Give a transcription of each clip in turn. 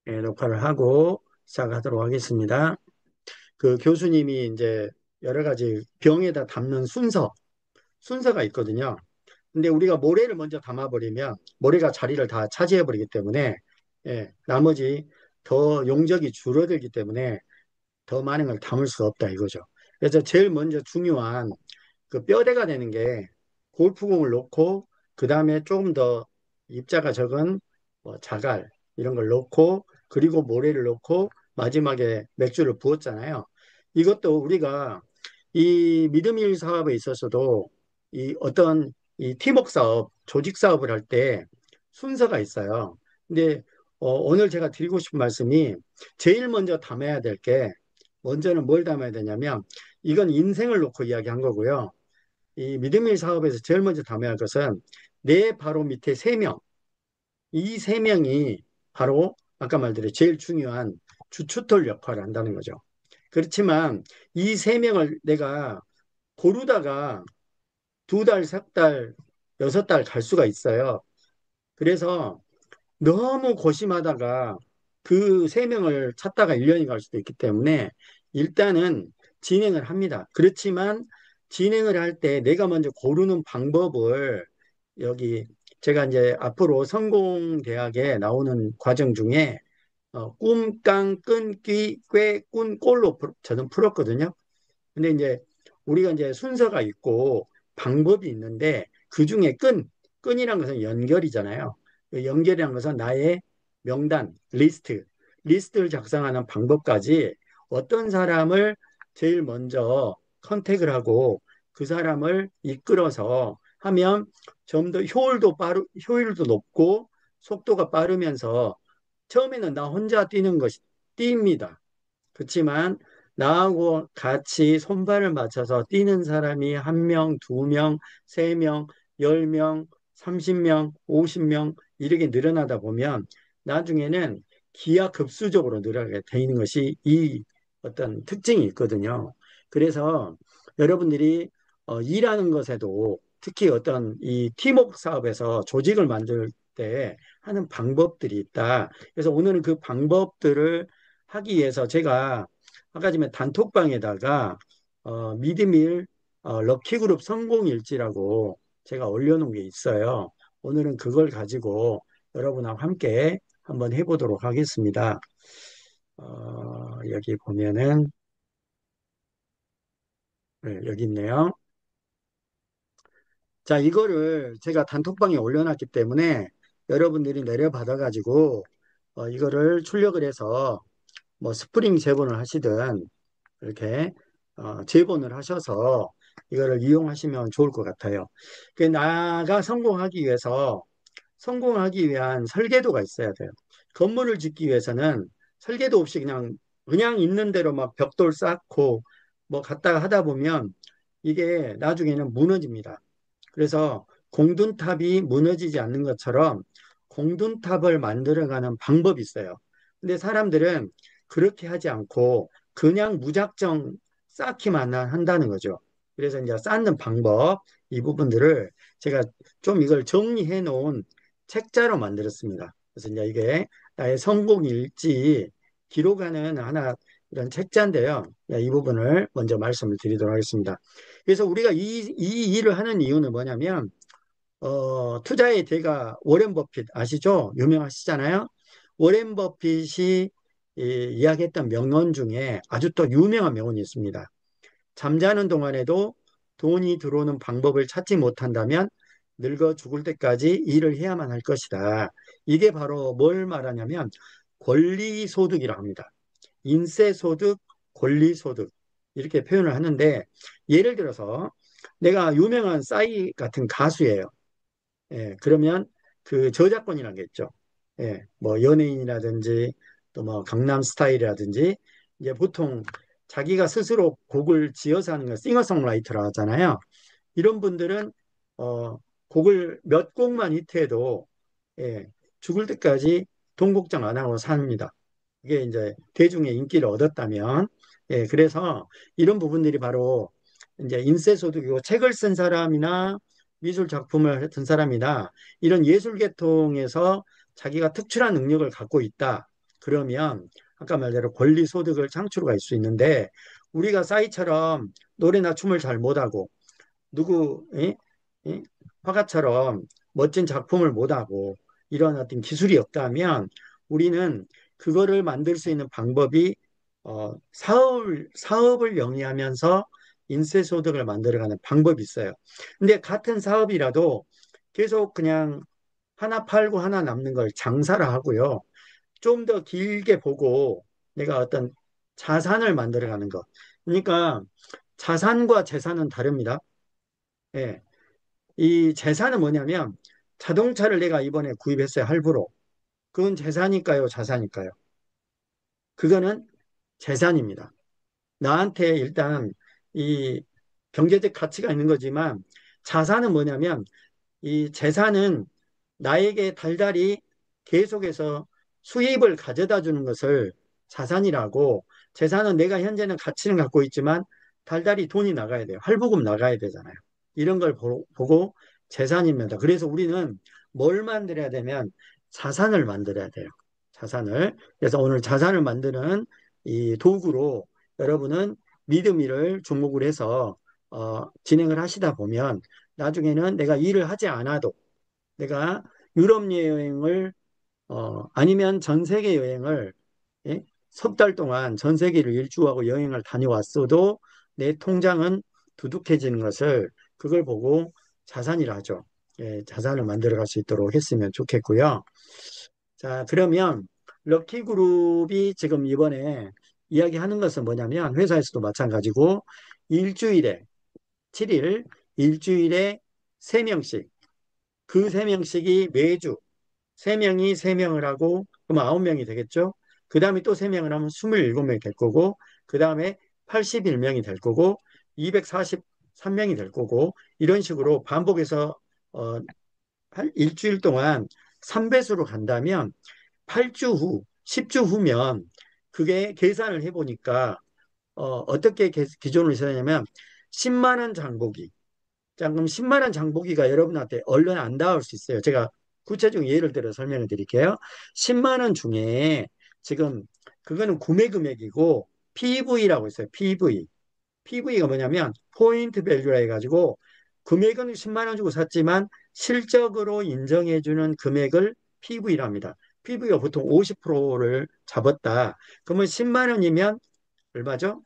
녹화를 하고 시작하도록 하겠습니다. 그 교수님이 이제 여러 가지 병에다 담는 순서가 있거든요. 근데 우리가 모래를 먼저 담아버리면 모래가 자리를 다 차지해버리기 때문에 나머지 더 용적이 줄어들기 때문에 더 많은 걸 담을 수 없다 이거죠. 그래서 제일 먼저 중요한 그 뼈대가 되는 게 골프공을 놓고 그 다음에 조금 더 입자가 적은 뭐 자갈 이런 걸 넣고 그리고 모래를 넣고 마지막에 맥주를 부었잖아요. 이것도 우리가 이 미드밀 사업에 있어서도 이 어떤 이 팀워크 사업, 조직 사업을 할 때 순서가 있어요. 근데 오늘 제가 드리고 싶은 말씀이 제일 먼저 담아야 될 게 먼저는 뭘 담아야 되냐면 이건 인생을 놓고 이야기한 거고요. 이 믿음의 사업에서 제일 먼저 담아야 할 것은 내 바로 밑에 세 명, 이 세 명이 바로 아까 말대로 제일 중요한 주춧돌 역할을 한다는 거죠. 그렇지만 이 세 명을 내가 고르다가 두 달, 석 달, 여섯 달 갈 수가 있어요. 그래서 너무 고심하다가 그 세 명을 찾다가 1년이 갈 수도 있기 때문에 일단은 진행을 합니다. 그렇지만 진행을 할 때 내가 먼저 고르는 방법을 여기 제가 이제 앞으로 성공대학에 나오는 과정 중에 꿈, 깡, 끈, 끼, 꾀, 꾼, 꼴로 저는 풀었거든요. 근데 이제 우리가 이제 순서가 있고 방법이 있는데 그 중에 끈이란 것은 연결이잖아요. 그 연결이란 것은 나의 명단, 리스트를 작성하는 방법까지 어떤 사람을 제일 먼저 컨택을 하고 그 사람을 이끌어서 하면 좀 더 효율도 높고 속도가 빠르면서 처음에는 나 혼자 뛰는 것이 뜁니다. 그렇지만 나하고 같이 손발을 맞춰서 뛰는 사람이 한 명, 두 명, 세 명, 10명, 30명, 50명 이렇게 늘어나다 보면 나중에는 기하급수적으로 늘어나게 되는 것이 이 어떤 특징이 있거든요. 그래서 여러분들이 일하는 것에도 특히 어떤 이 팀워크 사업에서 조직을 만들 때 하는 방법들이 있다. 그래서 오늘은 그 방법들을 하기 위해서 제가 아까 전에 단톡방에다가 미드밀 럭키그룹 성공일지라고 제가 올려놓은 게 있어요. 오늘은 그걸 가지고 여러분하고 함께 한번 해보도록 하겠습니다. 여기 보면은 네, 여기 있네요. 자, 이거를 제가 단톡방에 올려놨기 때문에 여러분들이 내려받아가지고 이거를 출력을 해서 뭐 스프링 제본을 하시든 이렇게 재본을 하셔서 이거를 이용하시면 좋을 것 같아요. 그 나가 성공하기 위한 설계도가 있어야 돼요. 건물을 짓기 위해서는 설계도 없이 그냥 있는 대로 막 벽돌 쌓고 뭐 갔다가 하다 보면 이게 나중에는 무너집니다. 그래서 공든탑이 무너지지 않는 것처럼 공든탑을 만들어가는 방법이 있어요. 근데 사람들은 그렇게 하지 않고 그냥 무작정 쌓기만 한다는 거죠. 그래서 이제 쌓는 방법, 이 부분들을 제가 좀 이걸 정리해 놓은 책자로 만들었습니다. 그래서 이제 이게 나의 성공 일지 기록하는 하나 이런 책자인데요. 이 부분을 먼저 말씀을 드리도록 하겠습니다. 그래서 우리가 이 일을 하는 이유는 뭐냐면, 투자의 대가 워렌 버핏 아시죠? 유명하시잖아요. 워렌 버핏이 이야기했던 명언 중에 아주 또 유명한 명언이 있습니다. 잠자는 동안에도 돈이 들어오는 방법을 찾지 못한다면 늙어 죽을 때까지 일을 해야만 할 것이다. 이게 바로 뭘 말하냐면 권리소득이라고 합니다. 인세소득, 권리소득 이렇게 표현을 하는데 예를 들어서 내가 유명한 싸이 같은 가수예요. 그러면 그 저작권이라는 게 있죠. 뭐 연예인이라든지 또 뭐 강남스타일이라든지 이제 보통 자기가 스스로 곡을 지어서 하는 걸 싱어송라이터라 하잖아요. 이런 분들은 어, 곡을 몇 곡만 히트해도 예, 죽을 때까지 돈 걱정 안 하고 삽니다. 이게 이제 대중의 인기를 얻었다면 그래서 이런 부분들이 바로 이제 인세소득이고 책을 쓴 사람이나 미술 작품을 했던 사람이나 이런 예술 계통에서 자기가 특출한 능력을 갖고 있다. 그러면 아까 말대로 권리 소득을 창출할 수 있는데 우리가 싸이처럼 노래나 춤을 잘 못하고 누구 화가처럼 멋진 작품을 못하고 이런 어떤 기술이 없다면 우리는 그거를 만들 수 있는 방법이 사업을 영위하면서 인쇄소득을 만들어가는 방법이 있어요. 근데 같은 사업이라도 계속 그냥 하나 팔고 하나 남는 걸 장사를 하고요. 좀 더 길게 보고 내가 어떤 자산을 만들어가는 것. 그러니까 자산과 재산은 다릅니다. 예. 이 재산은 뭐냐면 자동차를 내가 이번에 구입했어요. 할부로. 그건 재산일까요? 자산일까요? 그거는 재산입니다. 나한테 일단 이 경제적 가치가 있는 거지만 자산은 뭐냐면 이 재산은 나에게 달달이 계속해서 수입을 가져다 주는 것을 자산이라고 재산은 내가 현재는 가치는 갖고 있지만 달달이 돈이 나가야 돼요. 할부금 나가야 되잖아요. 이런 걸 보고 재산입니다. 그래서 우리는 뭘 만들어야 되면 자산을 만들어야 돼요. 자산을. 그래서 오늘 자산을 만드는 이 도구로 여러분은 믿음이를 주목을 해서 진행을 하시다 보면 나중에는 내가 일을 하지 않아도 내가 유럽 여행을 아니면 전 세계 여행을 예? 석 달 동안 전 세계를 일주하고 여행을 다녀왔어도 내 통장은 두둑해지는 것을 그걸 보고 자산이라 하죠. 예, 자산을 만들어갈 수 있도록 했으면 좋겠고요. 자, 그러면 럭키그룹이 지금 이번에 이야기하는 것은 뭐냐면 회사에서도 마찬가지고 일주일에 7일, 일주일에 3명씩 그 3명씩이 매주 3명이 3명을 하고 그럼 9명이 되겠죠. 그 다음에 또 3명을 하면 27명이 될 거고 그 다음에 81명이 될 거고 243명이 될 거고 이런 식으로 반복해서 어, 일주일 동안 3배수로 간다면 8주 후, 10주 후면 그게 계산을 해보니까 떻게 기준을 세냐면 10만 원 장보기. 자, 그럼 10만 원 장보기가 여러분한테 얼른 안 닿을 수 있어요. 제가 구체적인 예를 들어 설명을 드릴게요. 10만 원 중에 지금 그거는 구매 금액이고 PV라고 있어요. PV. PV가 뭐냐면 포인트 밸류라 해가지고 금액은 10만 원 주고 샀지만 실적으로 인정해주는 금액을 PV랍니다. PV가 보통 50%를 잡았다. 그러면 10만 원이면 얼마죠?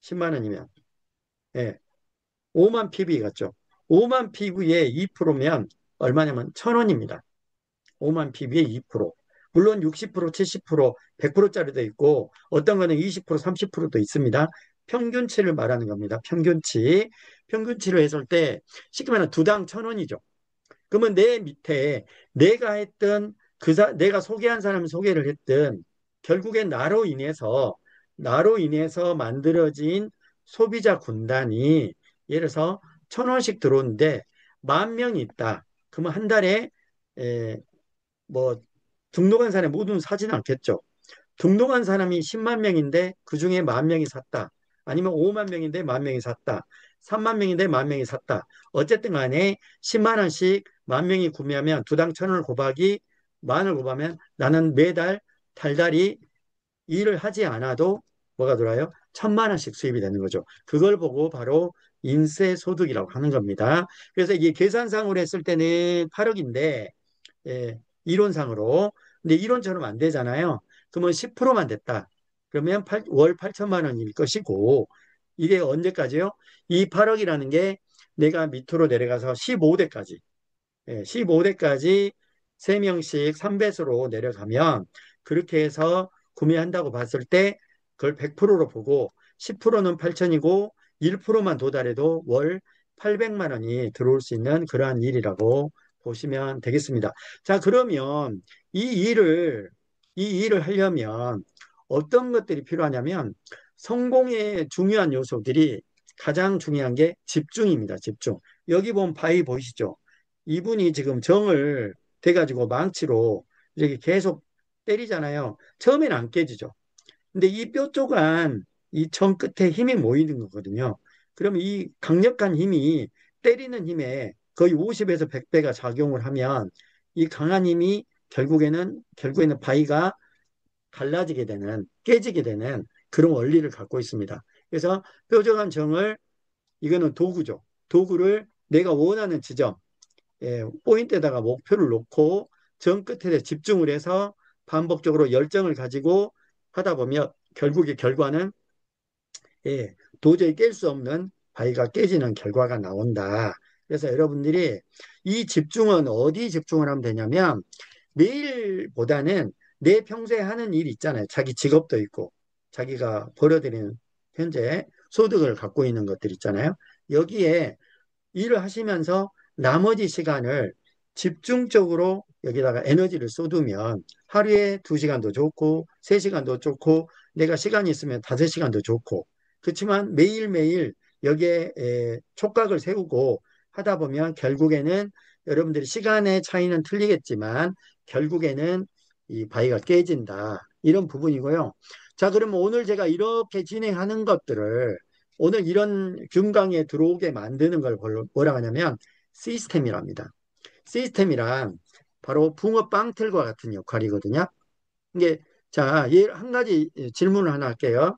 10만 원이면 예, 5만 PV 같죠? 5만 PV에 2%면 얼마냐면 1,000원입니다. 5만 PV에 2%. 물론 60%, 70%, 100%짜리도 있고 어떤 거는 20%, 30%도 있습니다. 평균치를 말하는 겁니다. 평균치. 평균치를 했을 때 쉽게 말하면 두당 1,000원이죠. 그러면 내 밑에 내가 했던 내가 소개한 사람이 소개를 했던 결국엔 나로 인해서 만들어진 소비자 군단이 예를 들어서 1,000원씩 들어오는데 10,000명이 있다. 그러면 한 달에 에, 뭐 등록한 사람이 모두 사지는 않겠죠. 등록한 사람이 10만 명인데 그중에 10,000명이 샀다. 아니면 5만 명인데 10,000명이 샀다. 3만 명인데 10,000명이 샀다. 어쨌든 간에 10만 원씩 10,000명이 구매하면 두당 1,000원을 곱하기 만을 곱하면 나는 매달 달달이 일을 하지 않아도 뭐가 들어요? 1,000만 원씩 수입이 되는 거죠. 그걸 보고 바로 인세 소득이라고 하는 겁니다. 그래서 이게 계산상으로 했을 때는 8억인데 예, 이론상으로. 근데 이론처럼 안 되잖아요. 그러면 10%만 됐다. 그러면 월 8천만 원일 것이고 이게 언제까지요? 이 8억이라는 게 내가 밑으로 내려가서 15대까지 15대까지 3명씩 3배수로 내려가면 그렇게 해서 구매한다고 봤을 때 그걸 100%로 보고 10%는 8천이고 1%만 도달해도 월 800만 원이 들어올 수 있는 그러한 일이라고 보시면 되겠습니다. 자, 그러면 이 일을, 이 일을 하려면 어떤 것들이 필요하냐면 성공의 중요한 요소들이 가장 중요한 게 집중입니다. 집중. 여기 보면 바위 보이시죠? 이분이 지금 정을 돼가지고 망치로 이렇게 계속 때리잖아요. 처음에는 안 깨지죠. 근데 이 뼈 쪽은 이 정 끝에 힘이 모이는 거거든요. 그러면 이 강력한 힘이 때리는 힘에 거의 50에서 100배가 작용을 하면 이 강한 힘이 결국에는 바위가 갈라지게 되는, 깨지게 되는 그런 원리를 갖고 있습니다. 그래서 뾰족한 정을, 이거는 도구죠. 도구를 내가 원하는 지점, 포인트에다가 목표를 놓고 정 끝에 집중을 해서 반복적으로 열정을 가지고 하다 보면 결국의 결과는, 도저히 깰 수 없는 바위가 깨지는 결과가 나온다. 그래서 여러분들이 이 집중은 어디 집중을 하면 되냐면, 매일보다는 내 평소에 하는 일 있잖아요. 자기 직업도 있고, 자기가 벌어들이는 현재 소득을 갖고 있는 것들 있잖아요. 여기에 일을 하시면서 나머지 시간을 집중적으로 여기다가 에너지를 쏟으면 하루에 2시간도 좋고 3시간도 좋고 내가 시간이 있으면 5시간도 좋고, 그렇지만 매일매일 여기에 촉각을 세우고 하다 보면 결국에는 여러분들이 시간의 차이는 틀리겠지만 결국에는 이 바위가 깨진다. 이런 부분이고요. 자, 그러면 오늘 제가 이렇게 진행하는 것들을, 오늘 이런 균강에 들어오게 만드는 걸 뭐라 하냐면 시스템이랍니다. 시스템이란 바로 붕어빵 틀과 같은 역할이거든요. 이게, 자, 한 가지 질문을 하나 할게요.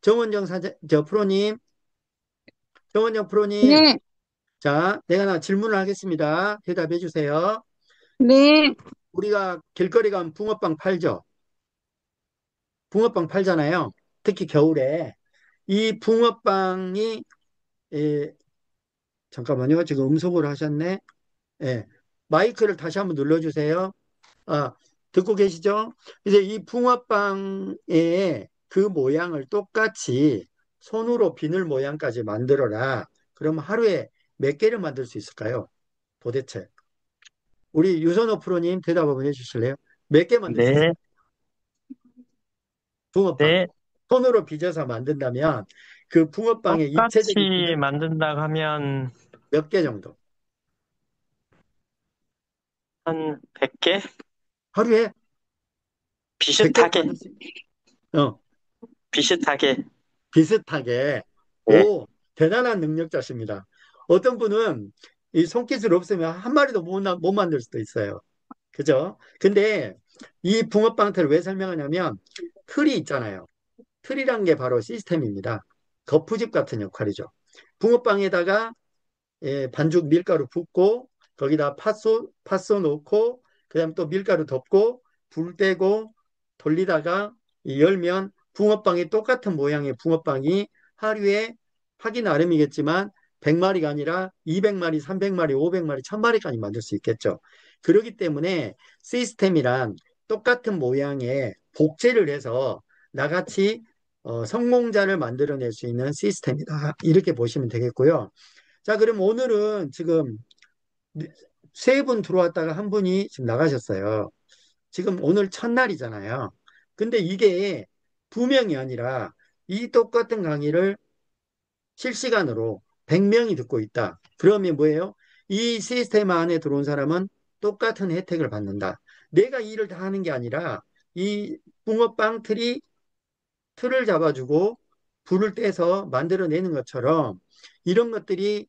정원정 프로님, 정원정 프로님, 네, 자, 내가 하나 질문을 하겠습니다. 대답해 주세요. 네, 우리가 길거리 가면 붕어빵 팔죠? 붕어빵 팔잖아요. 특히 겨울에. 이 붕어빵이, 에, 잠깐만요. 지금 음성으로 하셨네. 예. 마이크를 다시 한번 눌러주세요. 아, 듣고 계시죠? 이제 이 붕어빵의 그 모양을 똑같이 손으로 비늘 모양까지 만들어라. 그럼 하루에 몇 개를 만들 수 있을까요? 도대체. 우리 유선호 프로님 대답 한번 해주실래요? 몇 개 만들 수 있을까요? 네, 붕어빵. 네. 손으로 빚어서 만든다면 그 붕어빵의 입체적인 똑같이 비늘 만든다고 하면 몇 개 정도? 한 100개? 하루에 100개를 비슷하게, 만들 수, 어, 비슷하게. 비슷하게. 네. 오, 대단한 능력자십니다. 어떤 분은 이 손기술 없으면 한 마리도 못 만들 수도 있어요. 그죠? 근데 이 붕어빵틀을 왜 설명하냐면 틀이 있잖아요. 틀이란 게 바로 시스템입니다. 거푸집 같은 역할이죠. 붕어빵에다가 반죽 밀가루 붓고 거기다 팥소 넣고 그다음에 또 밀가루 덮고 불 떼고 돌리다가 열면 붕어빵이 똑같은 모양의 붕어빵이 하루에 하기 나름이겠지만 100마리가 아니라 200마리, 300마리, 500마리, 1000마리까지 만들 수 있겠죠. 그렇기 때문에 시스템이란 똑같은 모양의 복제를 해서 나같이 성공자를 만들어낼 수 있는 시스템이다. 이렇게 보시면 되겠고요. 자, 그럼 오늘은 지금 3분 들어왔다가 한 분이 지금 나가셨어요. 지금 오늘 첫날이잖아요. 근데 이게 2명이 아니라 이 똑같은 강의를 실시간으로 100명이 듣고 있다. 그러면 뭐예요? 이 시스템 안에 들어온 사람은 똑같은 혜택을 받는다. 내가 이 일을 다 하는 게 아니라 이 붕어빵 틀을 잡아주고 불을 떼서 만들어내는 것처럼 이런 것들이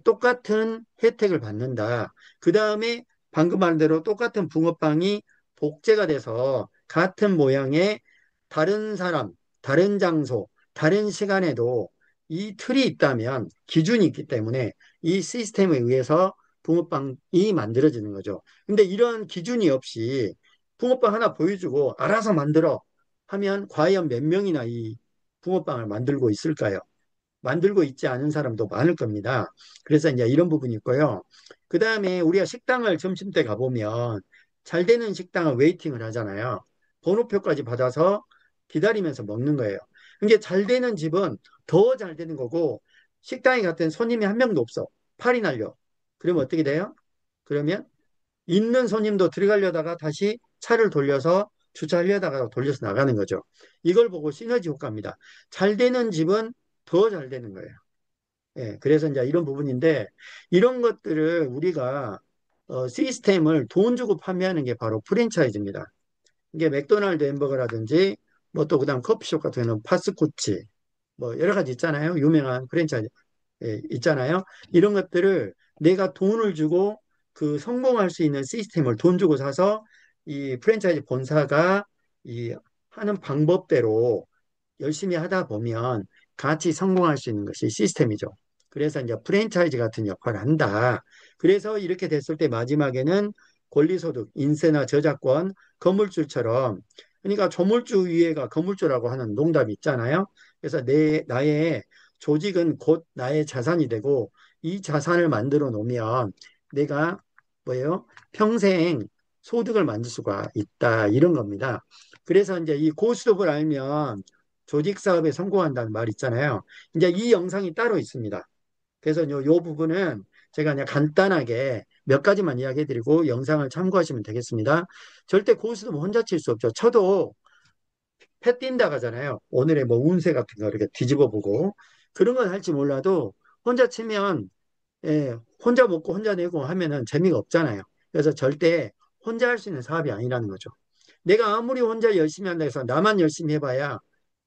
똑같은 혜택을 받는다. 그 다음에 방금 말한 대로 똑같은 붕어빵이 복제가 돼서 같은 모양의 다른 사람, 다른 장소, 다른 시간에도 이 틀이 있다면 기준이 있기 때문에 이 시스템에 의해서 붕어빵이 만들어지는 거죠. 근데 이런 기준이 없이 붕어빵 하나 보여주고 알아서 만들어 하면 과연 몇 명이나 이 붕어빵을 만들고 있을까요? 만들고 있지 않은 사람도 많을 겁니다. 그래서 이제 이런 부분이 있고요. 그 다음에 우리가 식당을 점심 때 가보면 잘 되는 식당은 웨이팅을 하잖아요. 번호표까지 받아서 기다리면서 먹는 거예요. 이게 잘 되는 집은 더 잘 되는 거고 식당에 갔더니 손님이 한 명도 없어. 팔이 날려. 그러면 어떻게 돼요? 그러면 있는 손님도 들어가려다가 다시 차를 돌려서 주차하려다가 돌려서 나가는 거죠. 이걸 보고 시너지 효과입니다. 잘 되는 집은 더 잘 되는 거예요. 예, 그래서 이제 이런 부분인데 이런 것들을 우리가 시스템을 돈 주고 판매하는 게 바로 프랜차이즈입니다. 이게 맥도날드 햄버거라든지 뭐 또 그다음 커피숍 같은 경우는 파스쿠치 뭐 여러 가지 있잖아요. 유명한 프랜차이즈 있잖아요. 이런 것들을 내가 돈을 주고 그 성공할 수 있는 시스템을 돈 주고 사서 이 프랜차이즈 본사가 이 하는 방법대로 열심히 하다 보면 같이 성공할 수 있는 것이 시스템이죠. 그래서 이제 프랜차이즈 같은 역할을 한다. 그래서 이렇게 됐을 때 마지막에는 권리소득, 인세나 저작권, 건물주처럼 그러니까 조물주 위에가 건물주라고 하는 농담이 있잖아요. 그래서 나의 조직은 곧 나의 자산이 되고 이 자산을 만들어 놓으면 내가 뭐예요? 평생 소득을 만들 수가 있다. 이런 겁니다. 그래서 이제 이 고스톱을 알면 조직 사업에 성공한다는 말 있잖아요. 이제 이 영상이 따로 있습니다. 그래서 요 부분은 제가 그냥 간단하게 몇 가지만 이야기해 드리고 영상을 참고하시면 되겠습니다. 절대 고스톱 혼자 칠 수 없죠. 저도 패 띈다 가잖아요. 오늘의 뭐 운세 같은 거 이렇게 뒤집어 보고 그런 건 할지 몰라도 혼자 치면 혼자 먹고 혼자 내고 하면은 재미가 없잖아요. 그래서 절대 혼자 할 수 있는 사업이 아니라는 거죠. 내가 아무리 혼자 열심히 한다 해서 나만 열심히 해봐야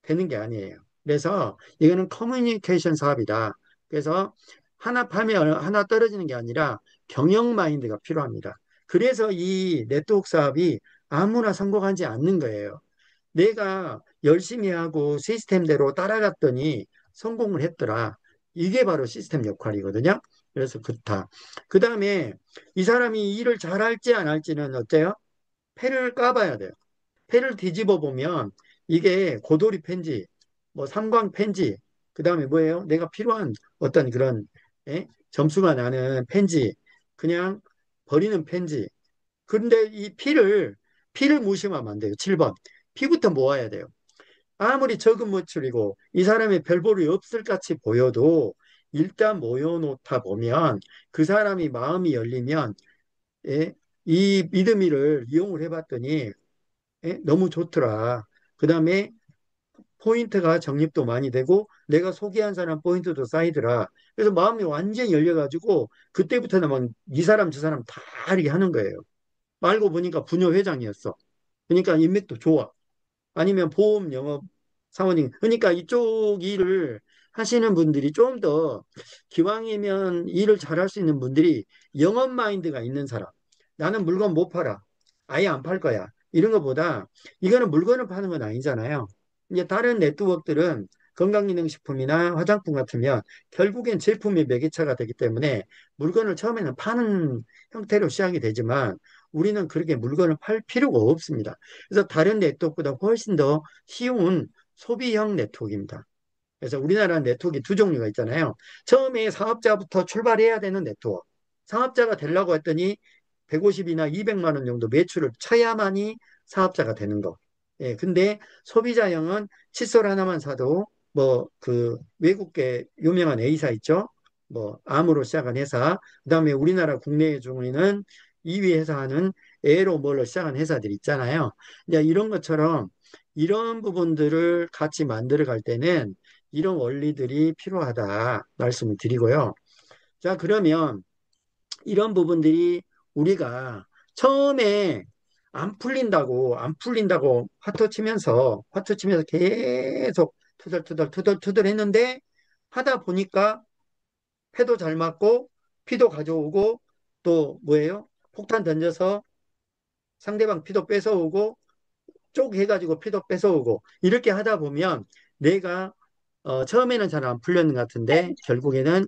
되는 게 아니에요. 그래서 이거는 커뮤니케이션 사업이다. 그래서 하나 파면 하나 떨어지는 게 아니라 경영 마인드가 필요합니다. 그래서 이 네트워크 사업이 아무나 성공하지 않는 거예요. 내가 열심히 하고 시스템대로 따라갔더니 성공을 했더라. 이게 바로 시스템 역할이거든요. 그래서 그렇다. 그 다음에 이 사람이 일을 잘할지 안 할지는 어때요? 패를 까봐야 돼요. 패를 뒤집어 보면 이게 고도리 펜지, 뭐 삼광 펜지, 그 다음에 뭐예요? 내가 필요한 어떤 그런 점수가 나는 펜지, 그냥 버리는 펜지. 그런데 이 피를 무심하면 안 돼요. 7번. 피부터 모아야 돼요. 아무리 적은 머출이고 이 사람의 별 볼이 없을 같이 보여도 일단 모여놓다 보면 그 사람이 마음이 열리면 이 믿음이를 이용을 해봤더니 너무 좋더라. 그 다음에 포인트가 적립도 많이 되고 내가 소개한 사람 포인트도 쌓이더라. 그래서 마음이 완전히 열려가지고 그때부터는 막 이 사람 저 사람 다 이렇게 하는 거예요. 알고 보니까 부녀 회장이었어. 그러니까 인맥도 좋아. 아니면 보험 영업 사원님. 그러니까 이쪽 일을 하시는 분들이 좀 더 기왕이면 일을 잘할 수 있는 분들이 영업 마인드가 있는 사람. 나는 물건 못 팔아. 아예 안 팔 거야. 이런 것보다 이거는 물건을 파는 건 아니잖아요. 이제 다른 네트워크들은 건강기능식품이나 화장품 같으면 결국엔 제품이 매개차가 되기 때문에 물건을 처음에는 파는 형태로 시작이 되지만 우리는 그렇게 물건을 팔 필요가 없습니다. 그래서 다른 네트워크보다 훨씬 더 쉬운 소비형 네트워크입니다. 그래서 우리나라 네트워크가 두 종류가 있잖아요. 처음에 사업자부터 출발해야 되는 네트워크. 사업자가 되려고 했더니 150이나 200만 원 정도 매출을 쳐야만이 사업자가 되는 거. 근데 소비자형은 칫솔 하나만 사도 뭐 그 외국계 유명한 A사 있죠. 뭐 암으로 시작한 회사. 그다음에 우리나라 국내 중에는 2위 회사는 에로 뭘로 시작한 회사들 있잖아요. 이제 이런 것처럼 이런 부분들을 같이 만들어 갈 때는 이런 원리들이 필요하다 말씀을 드리고요. 자, 그러면 이런 부분들이 우리가 처음에 안 풀린다고 화투 치면서 계속 투덜투덜 했는데 하다 보니까 패도 잘 맞고 피도 가져오고 또 뭐예요? 폭탄 던져서 상대방 피도 뺏어오고 쪽 해가지고 피도 뺏어오고 이렇게 하다 보면 내가 처음에는 잘 안 풀렸는 것 같은데 결국에는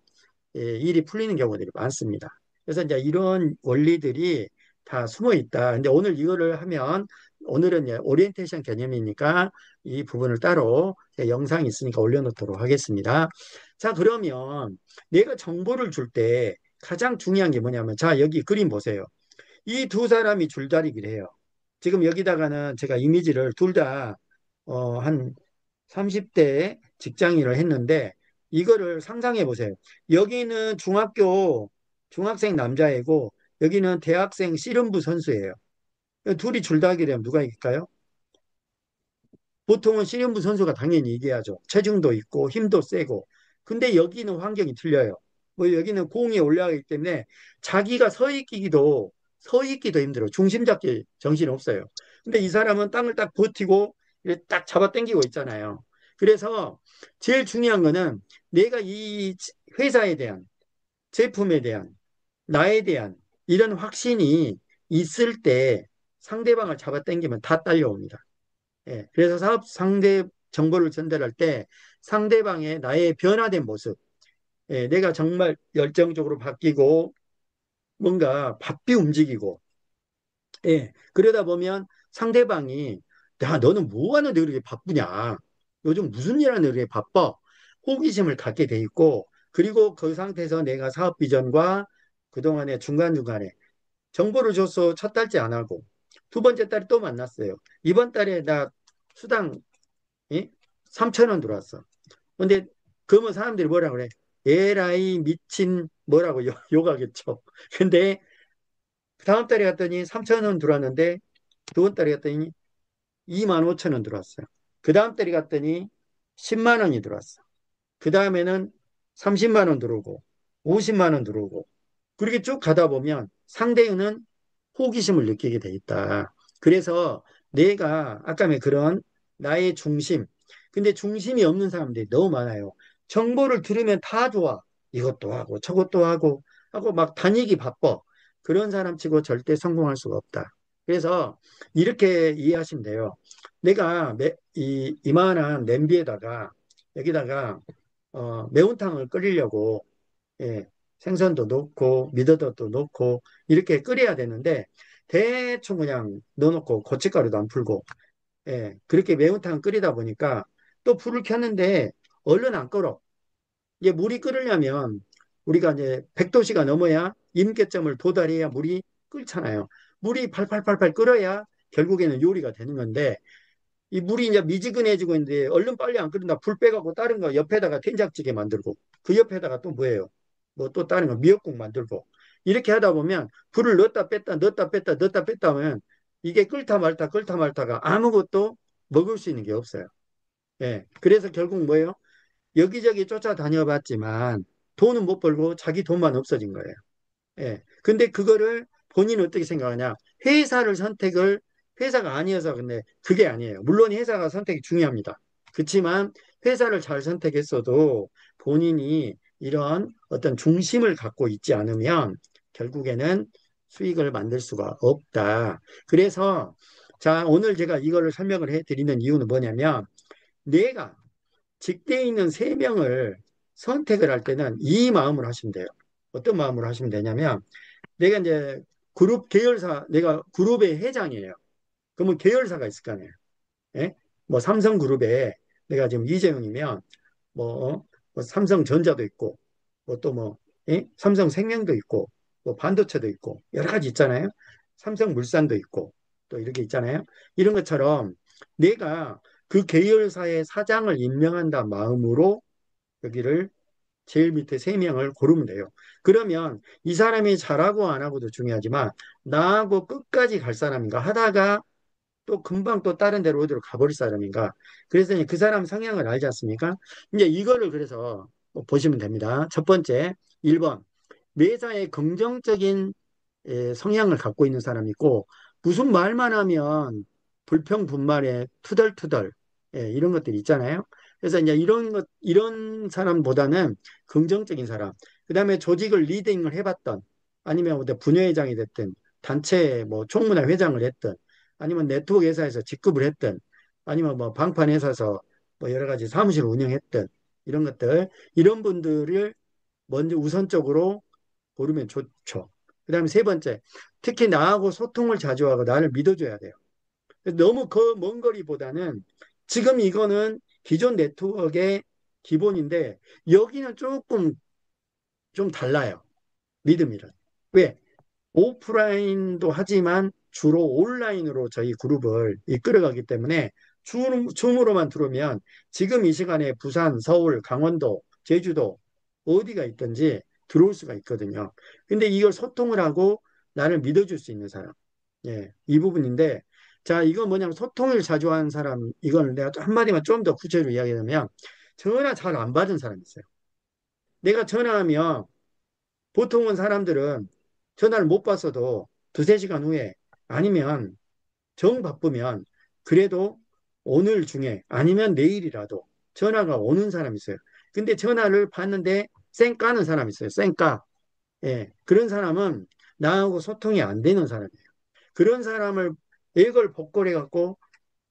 일이 풀리는 경우들이 많습니다. 그래서 이제 이런 원리들이 다 숨어 있다. 근데 오늘 이거를 하면 오늘은 이제 오리엔테이션 개념이니까 이 부분을 따로 영상이 있으니까 올려놓도록 하겠습니다. 자, 그러면 내가 정보를 줄 때 가장 중요한 게 뭐냐면 자, 여기 그림 보세요. 이 두 사람이 줄다리기를 해요. 지금 여기다가는 제가 이미지를 둘 다 한 30대 직장인을 했는데 이거를 상상해 보세요. 여기는 중학생 남자애고 여기는 대학생 씨름부 선수예요. 둘이 줄다리기를 하면 누가 이길까요? 보통은 씨름부 선수가 당연히 이겨야죠. 체중도 있고 힘도 세고. 근데 여기는 환경이 틀려요. 뭐 여기는 공이 올라가기 때문에 자기가 서 있기도 힘들어. 중심 잡기 정신이 없어요. 근데 이 사람은 땅을 딱 버티고 이렇게 딱 잡아 당기고 있잖아요. 그래서 제일 중요한 거는 내가 이 회사에 대한 제품에 대한 나에 대한 이런 확신이 있을 때 상대방을 잡아 당기면 다 딸려옵니다. 예, 그래서 사업 상대 정보를 전달할 때 상대방의 나의 변화된 모습, 예, 내가 정말 열정적으로 바뀌고 뭔가 바삐 움직이고, 예, 그러다 보면 상대방이 야, 너는 뭐 하는데 그렇게 바쁘냐? 요즘 무슨 일 하는데 그렇게 바빠? 호기심을 갖게 돼 있고, 그리고 그 상태에서 내가 사업 비전과 그동안에 중간중간에 정보를 줘서 첫 달째 안 하고, 두 번째 달에 또 만났어요. 이번 달에 나 수당 3천 원 들어왔어. 근데 그러면 사람들이 뭐라 그래? 에라이 미친 뭐라고 욕하겠죠. 근데 다음 달에 갔더니 3천 원 들어왔는데 두 번 달에 갔더니 2만 5천 원 들어왔어요. 그 다음 달에 갔더니 10만 원이 들어왔어. 그 다음에는 30만 원 들어오고 50만 원 들어오고 그렇게 쭉 가다 보면 상대는 호기심을 느끼게 돼 있다. 그래서 내가 아까 의 그런 나의 중심. 근데 중심이 없는 사람들이 너무 많아요. 정보를 들으면 다 좋아. 이것도 하고 저것도 하고 막 다니기 바빠. 그런 사람 치고 절대 성공할 수가 없다. 그래서 이렇게 이해하시면 돼요. 내가 이만한 냄비에다가 여기다가 매운탕을 끓이려고 예, 생선도 넣고 미더덕도 넣고 이렇게 끓여야 되는데 대충 그냥 넣어놓고 고춧가루도 안 풀고 그렇게 매운탕 끓이다 보니까 또 불을 켰는데 얼른 안 끓어. 이게 물이 끓으려면 우리가 이제 100도씨가 넘어야 임계점을 도달해야 물이 끓잖아요. 물이 팔팔팔팔 끓어야 결국에는 요리가 되는 건데 이 물이 이제 미지근해지고 있는데 얼른 빨리 안 끓는다. 불 빼갖고 다른 거 옆에다가 된장찌개 만들고 그 옆에다가 또 뭐예요? 뭐 또 다른 거 미역국 만들고 이렇게 하다 보면 불을 넣었다 뺐다 넣었다 뺐다 넣었다 뺐다 하면 이게 끓다 말다가 아무것도 먹을 수 있는 게 없어요. 예. 그래서 결국 뭐예요? 여기저기 쫓아다녀봤지만 돈은 못 벌고 자기 돈만 없어진 거예요. 예. 근데 그거를 본인은 어떻게 생각하냐? 회사를 선택을 회사가 아니어서 근데 그게 아니에요. 물론 회사가 선택이 중요합니다. 그렇지만 회사를 잘 선택했어도 본인이 이런 어떤 중심을 갖고 있지 않으면 결국에는 수익을 만들 수가 없다. 그래서 자, 오늘 제가 이거를 설명을 해 드리는 이유는 뭐냐면 내가 직대에 있는 세 명을 선택을 할 때는 이 마음으로 하시면 돼요. 어떤 마음으로 하시면 되냐면 내가 이제 그룹 계열사, 내가 그룹의 회장이에요. 그러면 계열사가 있을 거 아니에요. 예? 뭐 삼성그룹에 내가 지금 이재용이면 뭐, 뭐 삼성전자도 있고, 뭐 또 뭐, 예? 삼성생명도 있고, 뭐 반도체도 있고, 여러 가지 있잖아요. 삼성물산도 있고, 또 이렇게 있잖아요. 이런 것처럼 내가 그 계열사의 사장을 임명한다 마음으로 여기를 제일 밑에 세 명을 고르면 돼요. 그러면 이 사람이 잘하고 안 하고도 중요하지만 나하고 끝까지 갈 사람인가 하다가 또 금방 또 다른 데로 어디로 가버릴 사람인가. 그래서 이제 그 사람 성향을 알지 않습니까? 이제 이거를 그래서 뭐 보시면 됩니다. 첫 번째, 1번. 매사에 긍정적인 성향을 갖고 있는 사람이 있고 무슨 말만 하면 불평불만에 투덜투덜 이런 것들이 있잖아요. 그래서 이제 이런 사람보다는 긍정적인 사람. 그다음에 조직을 리딩을 해봤던 아니면 어디 분회장이 됐든 단체 뭐 총무나 회장을 했든 아니면 네트워크 회사에서 직급을 했든 아니면 뭐 방판 회사에서 뭐 여러 가지 사무실을 운영했든 이런 것들 이런 분들을 먼저 우선적으로 고르면 좋죠. 그다음에 세 번째, 특히 나하고 소통을 자주 하고 나를 믿어줘야 돼요. 너무 그 먼 거리보다는 지금 이거는 기존 네트워크의 기본인데 여기는 조금 좀 달라요. 믿음이란. 왜? 오프라인도 하지만 주로 온라인으로 저희 그룹을 이끌어가기 때문에 줌으로만 들어오면 지금 이 시간에 부산, 서울, 강원도, 제주도 어디가 있든지 들어올 수가 있거든요. 근데 이걸 소통을 하고 나를 믿어줄 수 있는 사람. 예, 이 부분인데 자, 이건 뭐냐면 소통을 자주 하는 사람, 이걸 내가 한마디만 좀 더 구체적으로 이야기하면 전화 잘 안 받은 사람이 있어요. 내가 전화하면 보통은 사람들은 전화를 못 받아도 두세 시간 후에 아니면 정 바쁘면 그래도 오늘 중에 아니면 내일이라도 전화가 오는 사람이 있어요. 근데 전화를 받는데 쌩 까는 사람이 있어요. 쌩까. 예. 그런 사람은 나하고 소통이 안 되는 사람이에요. 그런 사람을 이걸 복걸해 갖고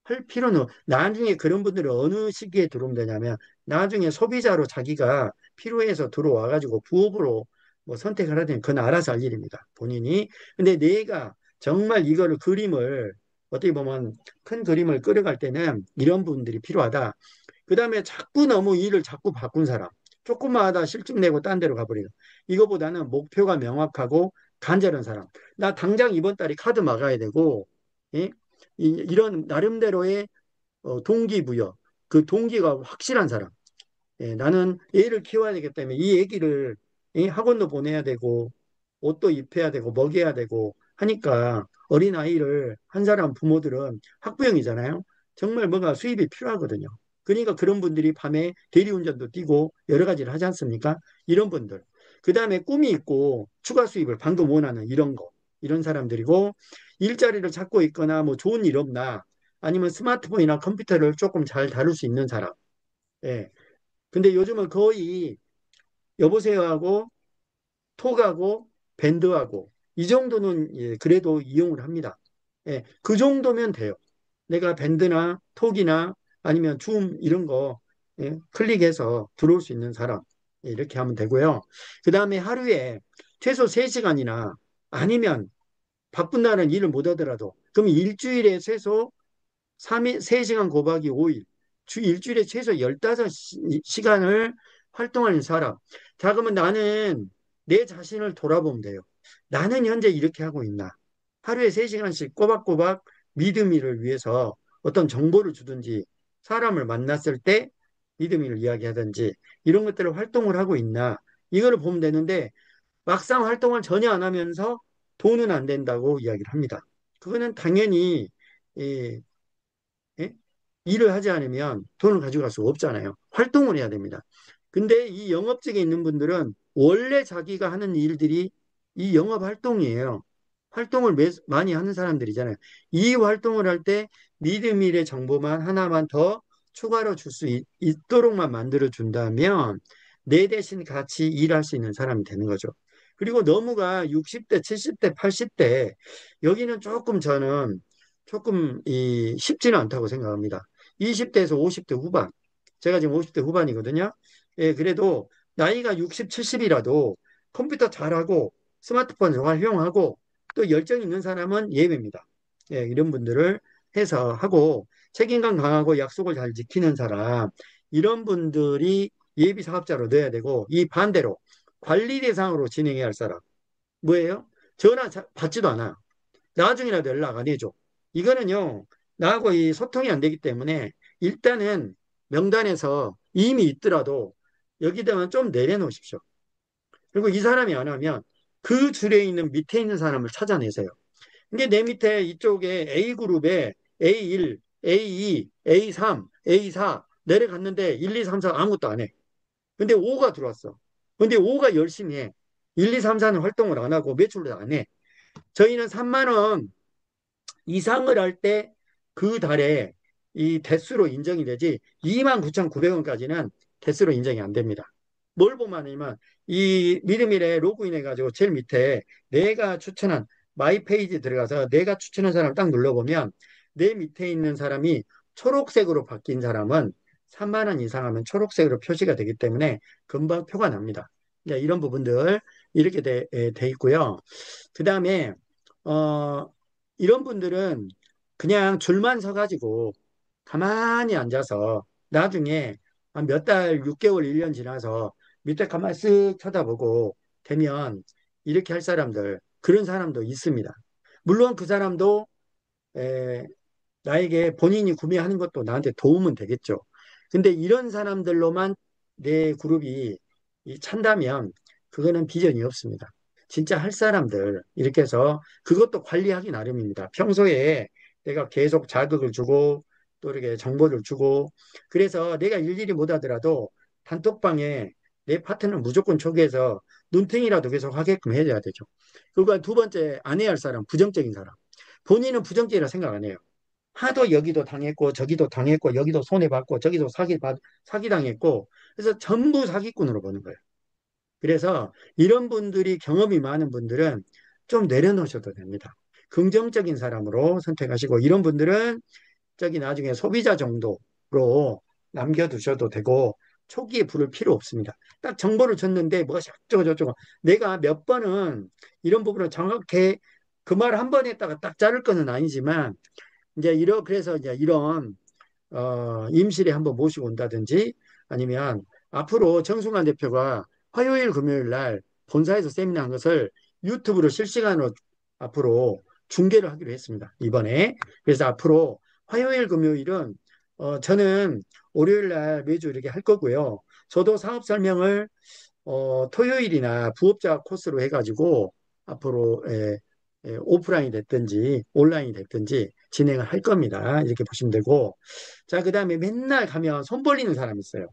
할 필요는 나중에 그런 분들이 어느 시기에 들어오면 되냐면 나중에 소비자로 자기가 필요해서 들어와 가지고 부업으로 뭐 선택을 하든 그건 알아서 할 일입니다. 본인이. 근데 내가 정말 이거를 그림을 어떻게 보면 큰 그림을 끌어갈 때는 이런 분들이 필요하다. 그다음에 자꾸 너무 일을 자꾸 바꾼 사람. 조금만 하다 실직 내고 딴 데로 가버리는. 이거보다는 목표가 명확하고 간절한 사람. 나 당장 이번 달에 카드 막아야 되고, 예? 이런 나름대로의 동기부여, 그 동기가 확실한 사람. 예, 나는 애를 키워야 되기 때문에 이 애기를 학원도 보내야 되고 옷도 입혀야 되고 먹여야 되고 하니까 어린아이를 한 사람 부모들은 학부형이잖아요. 정말 뭔가 수입이 필요하거든요. 그러니까 그런 분들이 밤에 대리운전도 뛰고 여러 가지를 하지 않습니까? 이런 분들. 그 다음에 꿈이 있고 추가 수입을 방금 원하는 이런 거. 이런 사람들이고 일자리를 찾고 있거나 뭐 좋은 일 없나 아니면 스마트폰이나 컴퓨터를 조금 잘 다룰 수 있는 사람. 예. 근데 요즘은 거의 여보세요 하고 톡하고 밴드하고 이 정도는 예, 그래도 이용을 합니다. 예, 그 정도면 돼요. 내가 밴드나 톡이나 아니면 줌 이런 거 예, 클릭해서 들어올 수 있는 사람 예, 이렇게 하면 되고요. 그 다음에 하루에 최소 3시간이나 아니면 바쁜 날은 일을 못 하더라도 그럼 일주일에 최소 3시간 곱하기 5일, 주 일주일에 최소 15시간을 활동하는 사람. 자, 그러면 나는 내 자신을 돌아보면 돼요. 나는 현재 이렇게 하고 있나? 하루에 3시간씩 꼬박꼬박 믿음이를 위해서 어떤 정보를 주든지 사람을 만났을 때 믿음이를 이야기하든지 이런 것들을 활동을 하고 있나? 이거를 보면 되는데 막상 활동을 전혀 안 하면서 돈은 안 된다고 이야기를 합니다. 그거는 당연히 이 예? 일을 하지 않으면 돈을 가져갈 수가 없잖아요. 활동을 해야 됩니다. 근데 이 영업직에 있는 분들은 원래 자기가 하는 일들이 이 영업 활동이에요. 활동을 많이 하는 사람들이잖아요. 이 활동을 할 때 미드밀의 정보만 하나만 더 추가로 줄 수 있도록만 만들어 준다면 내 대신 같이 일할 수 있는 사람이 되는 거죠. 그리고 너무가 60대, 70대, 80대 여기는 조금 저는 조금 쉽지는 않다고 생각합니다. 20대에서 50대 후반. 제가 지금 50대 후반이거든요. 예, 그래도 나이가 60, 70이라도 컴퓨터 잘하고 스마트폰 잘 활용하고 또 열정 있는 사람은 예외입니다. 예, 이런 분들을 해서 하고 책임감 강하고 약속을 잘 지키는 사람 이런 분들이 예비 사업자로 넣어야 되고 이 반대로 관리 대상으로 진행해야 할 사람 뭐예요? 전화 받지도 않아요. 나중이라도 연락 안 해줘. 이거는요, 나하고 이 소통이 안 되기 때문에 일단은 명단에서 이미 있더라도 여기다가 좀 내려놓으십시오. 그리고 이 사람이 안 하면 그 줄에 있는 밑에 있는 사람을 찾아내세요. 근데 내 밑에 이쪽에 A그룹에 A1, A2, A3, A4 내려갔는데 1, 2, 3, 4 아무것도 안 해. 근데 5가 들어왔어. 근데 5가 열심히 해. 1, 2, 3, 4는 활동을 안 하고 매출도 안 해. 저희는 3만 원 이상을 할 때 그 달에 이 대수로 인정이 되지 29,900원까지는 대수로 인정이 안 됩니다. 뭘 보면 아니면 이 미드밀에 로그인 해가지고 제일 밑에 내가 추천한 마이 페이지 들어가서 내가 추천한 사람 딱 눌러보면 내 밑에 있는 사람이 초록색으로 바뀐 사람은 3만 원 이상 하면 초록색으로 표시가 되기 때문에 금방 표가 납니다. 이런 부분들 이렇게 돼 있고요. 그 다음에 어, 이런 분들은 그냥 줄만 서가지고 가만히 앉아서 나중에 한 몇 달, 6개월, 1년 지나서 밑에 가만히 쓱 쳐다보고 되면 이렇게 할 사람들, 그런 사람도 있습니다. 물론 그 사람도 에, 나에게 본인이 구매하는 것도 나한테 도움은 되겠죠. 근데 이런 사람들로만 내 그룹이 찬다면 그거는 비전이 없습니다. 진짜 할 사람들 이렇게 해서 그것도 관리하기 나름입니다. 평소에 내가 계속 자극을 주고 또 이렇게 정보를 주고 그래서 내가 일일이 못 하더라도 단톡방에 내 파트너는 무조건 초기해서 눈탱이라도 계속 하게끔 해줘야 되죠. 그리고 두 번째 안 해야 할 사람 부정적인 사람 본인은 부정적이라 생각 안 해요. 하도 여기도 당했고 저기도 당했고 여기도 손해봤고 저기도 사기당했고 그래서 전부 사기꾼으로 보는 거예요. 그래서 이런 분들이 경험이 많은 분들은 좀 내려놓으셔도 됩니다. 긍정적인 사람으로 선택하시고 이런 분들은 저기 나중에 소비자 정도로 남겨두셔도 되고, 초기에 부를 필요 없습니다. 딱 정보를 줬는데 뭐가 어쩌고 저쩌고 내가 몇 번은 이런 부분을 정확히 그 말 한 번 했다가 딱 자를 거는 아니지만 이제 그래서 이제 이런 임실에 한번 모시고 온다든지 아니면 앞으로 정승환 대표가 화요일 금요일 날 본사에서 세미나 한 것을 유튜브로 실시간으로 앞으로 중계를 하기로 했습니다. 이번에. 그래서 앞으로 화요일 금요일은 저는 월요일 날 매주 이렇게 할 거고요. 저도 사업 설명을 토요일이나 부업자 코스로 해가지고 앞으로 오프라인이 됐든지 온라인이 됐든지 진행을 할 겁니다. 이렇게 보시면 되고. 자, 그 다음에 맨날 가면 손 벌리는 사람이 있어요.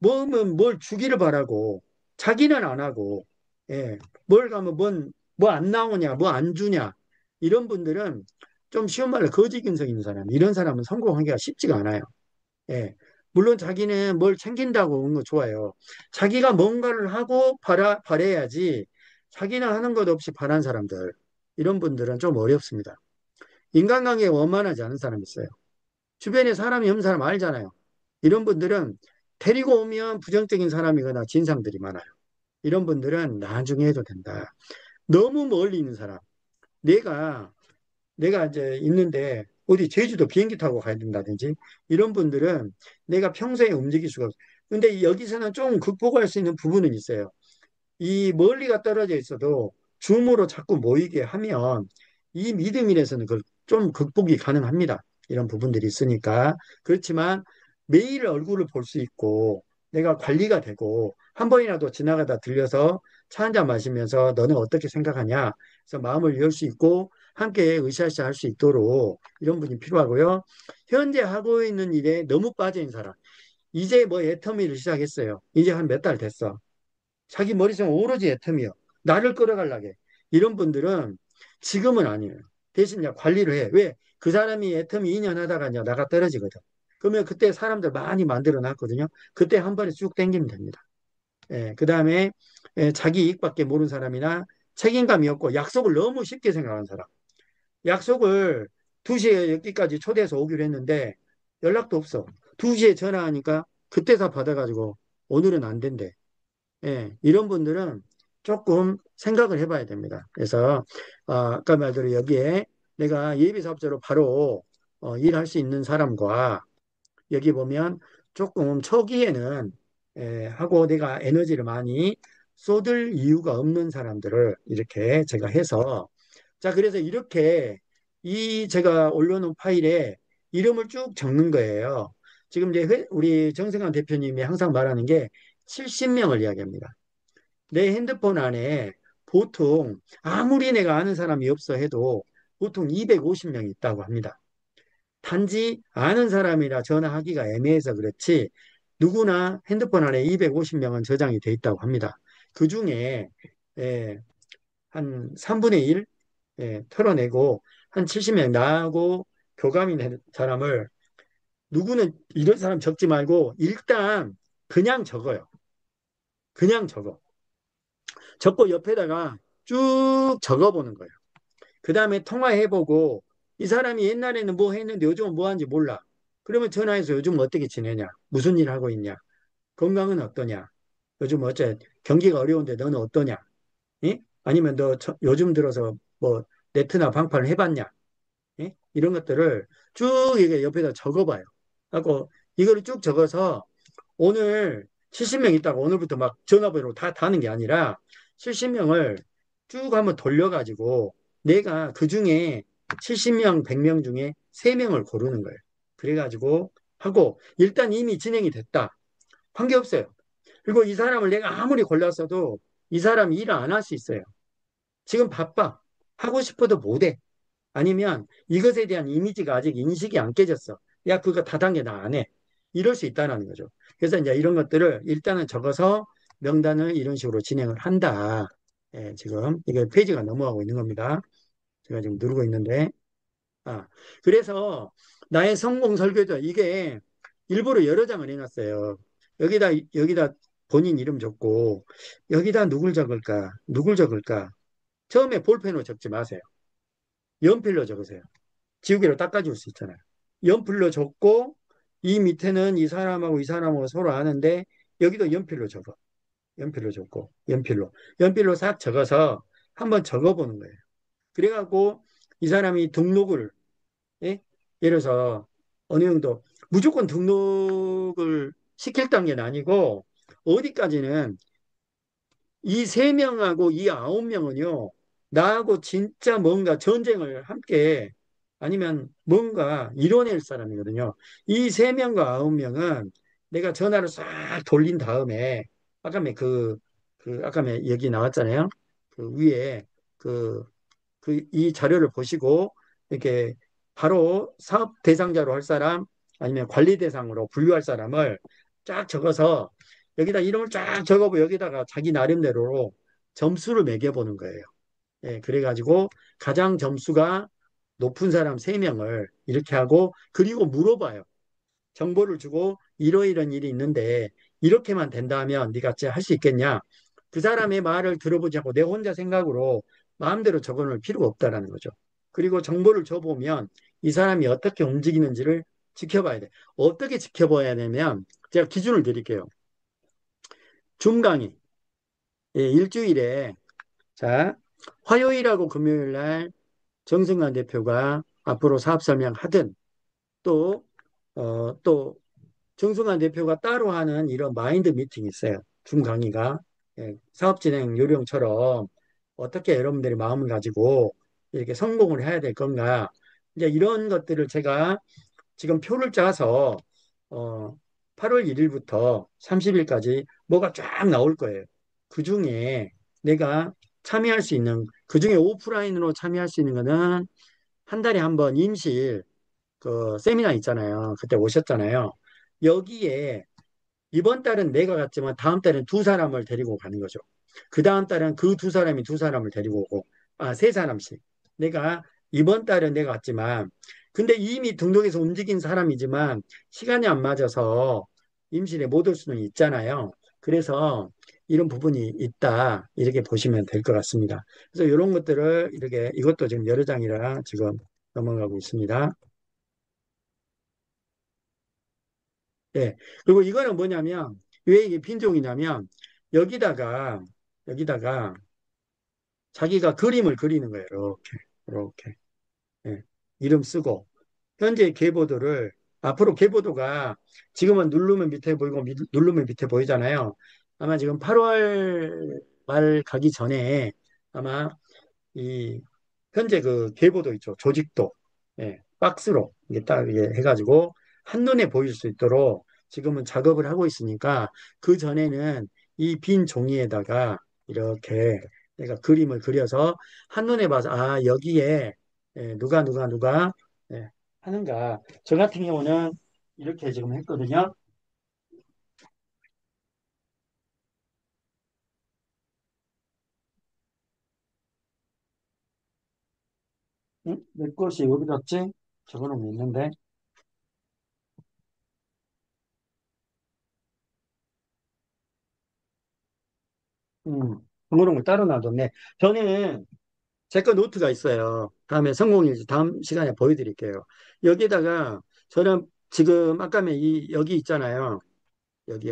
뭐면 뭘 주기를 바라고 자기는 안 하고, 예, 뭘 가면 뭐 안 나오냐, 뭐 안 주냐. 이런 분들은 좀 쉬운 말로 거지 근성 있는 사람. 이런 사람은 성공하기가 쉽지가 않아요. 예. 물론 자기는 뭘 챙긴다고 하는 거 좋아요. 자기가 뭔가를 하고 바래야지 자기는 하는 것 없이 바란 사람들. 이런 분들은 좀 어렵습니다. 인간관계에 원만하지 않은 사람이 있어요. 주변에 사람이 없는 사람 알잖아요. 이런 분들은 데리고 오면 부정적인 사람이거나 진상들이 많아요. 이런 분들은 나중에 해도 된다. 너무 멀리 있는 사람. 내가 이제 있는데 어디 제주도 비행기 타고 가야 된다든지 이런 분들은 내가 평소에 움직일 수가 없어요. 근데 여기서는 좀 극복할 수 있는 부분은 있어요. 이 멀리가 떨어져 있어도 줌으로 자꾸 모이게 하면 이 믿음이라서는 좀 극복이 가능합니다. 이런 부분들이 있으니까. 그렇지만 매일 얼굴을 볼 수 있고 내가 관리가 되고 한 번이라도 지나가다 들려서 차 한 잔 마시면서 너는 어떻게 생각하냐? 그래서 마음을 열 수 있고 함께 으쌰으쌰 할 수 있도록 이런 분이 필요하고요. 현재 하고 있는 일에 너무 빠진 사람. 이제 뭐 애터미를 시작했어요. 이제 한 몇 달 됐어. 자기 머릿속에 오로지 애텀이요. 나를 끌어가려게. 이런 분들은 지금은 아니에요. 대신 이제 관리를 해. 왜? 그 사람이 애텀이 2년 하다가 이제 나가 떨어지거든. 그러면 그때 사람들 많이 만들어 놨거든요. 그때 한 번에 쭉 당기면 됩니다. 예, 그 다음에 자기 이익밖에 모르는 사람이나 책임감이 없고 약속을 너무 쉽게 생각하는 사람. 약속을 2시에 여기까지 초대해서 오기로 했는데 연락도 없어. 2시에 전화하니까 그때서 받아가지고 오늘은 안 된대. 예, 이런 분들은 조금 생각을 해봐야 됩니다. 그래서 아까 말대로 여기에 내가 예비 사업자로 바로 일할 수 있는 사람과 여기 보면 조금 초기에는 하고 내가 에너지를 많이 쏟을 이유가 없는 사람들을 이렇게 제가 해서 자 그래서 이렇게 이 제가 올려놓은 파일에 이름을 쭉 적는 거예요. 지금 이제 우리 정승환 대표님이 항상 말하는 게 70명을 이야기합니다. 내 핸드폰 안에 보통 아무리 내가 아는 사람이 없어 해도 보통 250명이 있다고 합니다. 단지 아는 사람이라 전화하기가 애매해서 그렇지 누구나 핸드폰 안에 250명은 저장이 돼 있다고 합니다. 그 중에 한 3분의 1 털어내고 한 70명 나하고 교감이 된 사람을 누구는 이런 사람 적지 말고 일단 그냥 적어요. 그냥 적어. 적고 옆에다가 쭉 적어보는 거예요. 그 다음에 통화해보고 이 사람이 옛날에는 뭐 했는데 요즘은 뭐 하는지 몰라. 그러면 전화해서 요즘 어떻게 지내냐? 무슨 일 하고 있냐? 건강은 어떠냐? 요즘 어째 경기가 어려운데 너는 어떠냐? 예? 아니면 너 요즘 들어서 뭐 네트나 방판을 해봤냐? 예? 이런 것들을 쭉 이게 옆에다 적어봐요. 하고 이거를 쭉 적어서 오늘 70명 있다가 오늘부터 막 전화번호 다 다는 게 아니라 70명을 쭉 한번 돌려가지고 내가 그 중에 70명, 100명 중에 3명을 고르는 거예요. 그래가지고 하고 일단 이미 진행이 됐다. 관계없어요. 그리고 이 사람을 내가 아무리 골랐어도 이 사람이 일을 안 할 수 있어요. 지금 바빠. 하고 싶어도 못해. 아니면 이것에 대한 이미지가 아직 인식이 안 깨졌어. 야, 그거 다단계 나 안 해. 이럴 수 있다는 거죠. 그래서 이제 이런 것들을 일단은 적어서 명단을 이런 식으로 진행을 한다. 예, 지금 이게 페이지가 넘어가고 있는 겁니다. 제가 지금 누르고 있는데. 아, 그래서 나의 성공 설계도 이게 일부러 여러 장을 해놨어요. 여기다 본인 이름 적고 여기다 누굴 적을까? 누굴 적을까? 처음에 볼펜으로 적지 마세요. 연필로 적으세요. 지우개로 닦아줄 수 있잖아요. 연필로 줬고 이 밑에는 이 사람하고 이 사람하고 서로 아는데 여기도 연필로 적어. 연필로 줬고 연필로 싹 적어서 한번 적어보는 거예요. 그래갖고 이 사람이 등록을 예? 예를 들어서 어느 정도 무조건 등록을 시킬 단계는 아니고 어디까지는 이 세 명하고 이 아홉 명은요, 나하고 진짜 뭔가 전쟁을 함께 아니면 뭔가 이뤄낼 사람이거든요. 이 세 명과 아홉 명은 내가 전화를 싹 돌린 다음에 아까 얘기 나왔잖아요. 그 위에 그, 이 자료를 보시고 이렇게 바로 사업 대상자로 할 사람 아니면 관리 대상으로 분류할 사람을 쫙 적어서 여기다 이름을 쫙 적어보고 여기다가 자기 나름대로 점수를 매겨보는 거예요. 예, 그래가지고 가장 점수가 높은 사람 세명을 이렇게 하고 그리고 물어봐요. 정보를 주고 이러이런 일이 있는데 이렇게만 된다면 네가 할 수 있겠냐? 그 사람의 말을 들어보지 않고 내 혼자 생각으로 마음대로 적어놓을 필요가 없다라는 거죠. 그리고 정보를 줘보면 이 사람이 어떻게 움직이는지를 지켜봐야 돼. 어떻게 지켜봐야 되냐면 제가 기준을 드릴게요. 줌 강의. 예, 일주일에 자 화요일하고 금요일 날 정승환 대표가 앞으로 사업 설명하든 또 정승환 대표가 따로 하는 이런 마인드 미팅이 있어요. 줌 강의가. 예, 사업 진행 요령처럼 어떻게 여러분들이 마음을 가지고 이렇게 성공을 해야 될 건가. 이제 이런 것들을 제가 지금 표를 짜서 어, 8월 1일부터 30일까지 뭐가 쫙 나올 거예요. 그 중에 내가 참여할 수 있는, 그 중에 오프라인으로 참여할 수 있는 거는 한 달에 한 번 임실 그 세미나 있잖아요. 그때 오셨잖아요. 여기에 이번 달은 내가 갔지만 다음 달엔 두 사람을 데리고 가는 거죠. 그 다음 달은 그 두 사람이 두 사람을 데리고 오고, 세 사람씩. 내가 이번 달은 내가 갔지만, 근데 이미 등록해서 움직인 사람이지만 시간이 안 맞아서 임실에 못 올 수는 있잖아요. 그래서 이런 부분이 있다. 이렇게 보시면 될 것 같습니다. 그래서 이런 것들을 이렇게 이것도 지금 여러 장이라 지금 넘어가고 있습니다. 예. 그리고 이거는 뭐냐면, 왜 이게 빈종이냐면, 여기다가, 여기다가 자기가 그림을 그리는 거예요. 이렇게, 이렇게. 예. 이름 쓰고. 현재 계보도를, 앞으로 계보도가 지금은 누르면 밑에 보이고, 누르면 밑에 보이잖아요. 아마 지금 8월 말 가기 전에 아마 이 현재 그 계보도 있죠. 조직도. 예, 박스로 이게 딱 이게 해가지고 한눈에 보일 수 있도록 지금은 작업을 하고 있으니까 그 전에는 이 빈 종이에다가 이렇게 내가 그림을 그려서 한눈에 봐서 여기에 누가 예, 하는가. 저 같은 경우는 이렇게 지금 했거든요. 응? 내 것이 어디 갔지? 적어놓으면 있는데. 적어놓은 걸 따로 놔뒀네. 저는 제 거 노트가 있어요. 다음에 성공일지 다음 시간에 보여드릴게요. 여기다가 저는 지금 여기 있잖아요. 여기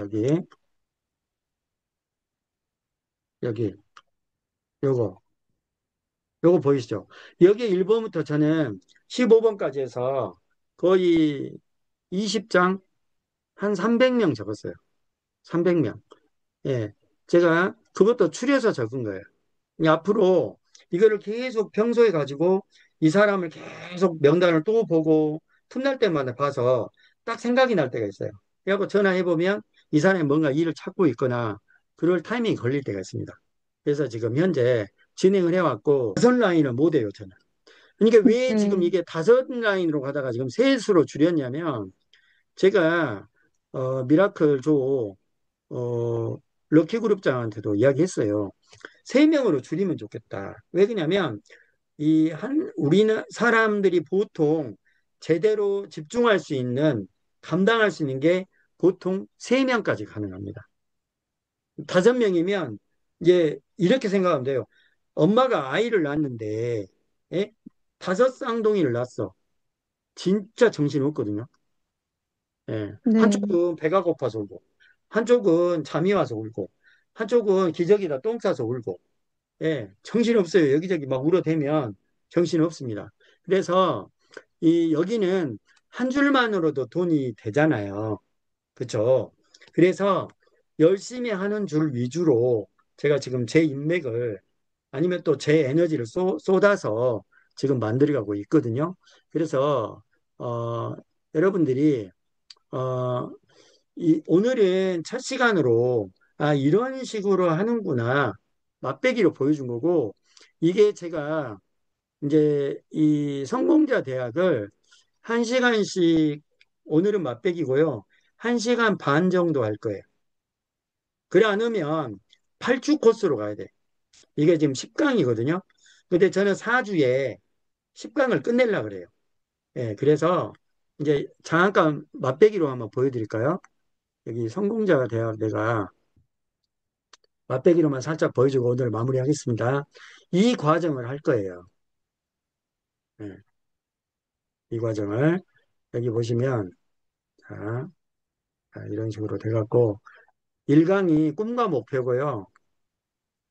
여기 요거 요거 보이시죠? 여기 1번부터 저는 15번까지 해서 거의 20장 한 300명 적었어요. 300명. 예. 제가 그것도 추려서 적은 거예요. 앞으로 이거를 계속 평소에 가지고 이 사람을 계속 명단을 또 보고 틈날 때마다 봐서 딱 생각이 날 때가 있어요. 그래갖고 전화해보면 이 사람이 뭔가 일을 찾고 있거나 그럴 타이밍이 걸릴 때가 있습니다. 그래서 지금 현재 진행을 해왔고 다섯 라인을 못 해요, 저는. 그러니까 왜 지금 음, 이게 다섯 라인으로 가다가 지금 셋으로 줄였냐면 제가 미라클 어, 럭키그룹장한테도 이야기했어요. 세 명으로 줄이면 좋겠다. 왜 그러냐면 우리는 사람들이 보통 제대로 집중할 수 있는 감당할 수 있는 게 보통 세 명까지 가능합니다. 다섯 명이면 이제 이렇게 생각하면 돼요. 엄마가 아이를 낳았는데 예? 다섯 쌍둥이를 낳았어. 진짜 정신이 없거든요. 예. 네. 한쪽은 배가 고파서 울고, 한쪽은 잠이 와서 울고, 한쪽은 기저귀다 똥 싸서 울고, 예. 정신이 없어요. 여기저기 막 울어대면 정신이 없습니다. 그래서 여기는 한 줄만으로도 돈이 되잖아요. 그렇죠? 그래서 열심히 하는 줄 위주로 제가 지금 제 인맥을 아니면 또 제 에너지를 쏟아서 지금 만들어가고 있거든요. 그래서 어, 여러분들이 어, 오늘은 첫 시간으로 이런 식으로 하는구나 맛배기로 보여준 거고 이게 제가 이제 이 성공자 대학을 한 시간씩 오늘은 맛배기고요. 한 시간 반 정도 할 거예요. 그래 않으면 8주 코스로 가야 돼. 이게 지금 10강이거든요. 근데 저는 4주에 10강을 끝내려고 그래요. 예, 그래서 이제 잠깐 맛배기로 한번 보여드릴까요? 여기 성공자가 대학 내가 맛배기로만 살짝 보여주고 오늘 마무리하겠습니다. 이 과정을 할 거예요. 예, 이 과정을 여기 보시면 자, 이런 식으로 돼갖고 1강이 꿈과 목표고요.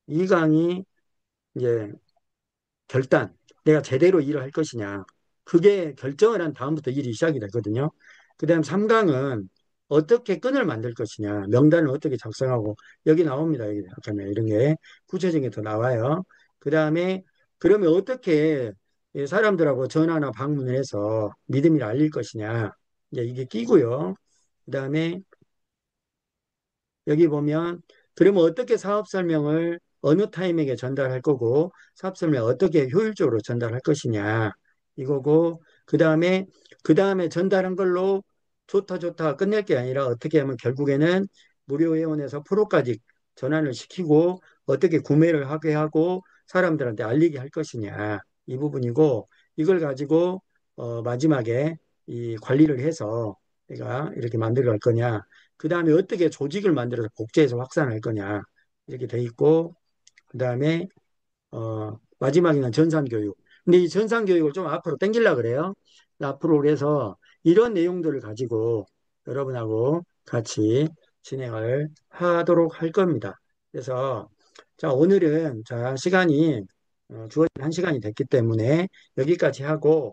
2강이 이제 결단, 내가 제대로 일을 할 것이냐. 그게 결정을 한 다음부터 일이 시작이 되거든요. 그 다음 3강은 어떻게 끈을 만들 것이냐. 명단을 어떻게 작성하고, 여기 나옵니다. 여기 잠깐만 이런 게 구체적인 게 더 나와요. 그 다음에 그러면 어떻게 사람들하고 전화나 방문을 해서 믿음을 알릴 것이냐. 이제 이게 끼고요. 그 다음에 여기 보면 그러면 어떻게 사업 설명을 어느 타임에게 전달할 거고 사업 설명 어떻게 효율적으로 전달할 것이냐 이거고 그 다음에 전달한 걸로 좋다 좋다 끝낼 게 아니라 어떻게 하면 결국에는 무료 회원에서 프로까지 전환을 시키고 어떻게 구매를 하게 하고 사람들한테 알리게 할 것이냐 이 부분이고 이걸 가지고 마지막에 이 관리를 해서 내가 이렇게 만들어 갈 거냐 그 다음에 어떻게 조직을 만들어서 복제해서 확산할 거냐 이렇게 돼 있고 그 다음에 마지막에는 전산교육. 근데 이 전산교육을 좀 앞으로 당기려고 그래요. 앞으로 그래서 이런 내용들을 가지고 여러분하고 같이 진행을 하도록 할 겁니다. 그래서 자 오늘은 자 시간이 주어진 한 시간이 됐기 때문에 여기까지 하고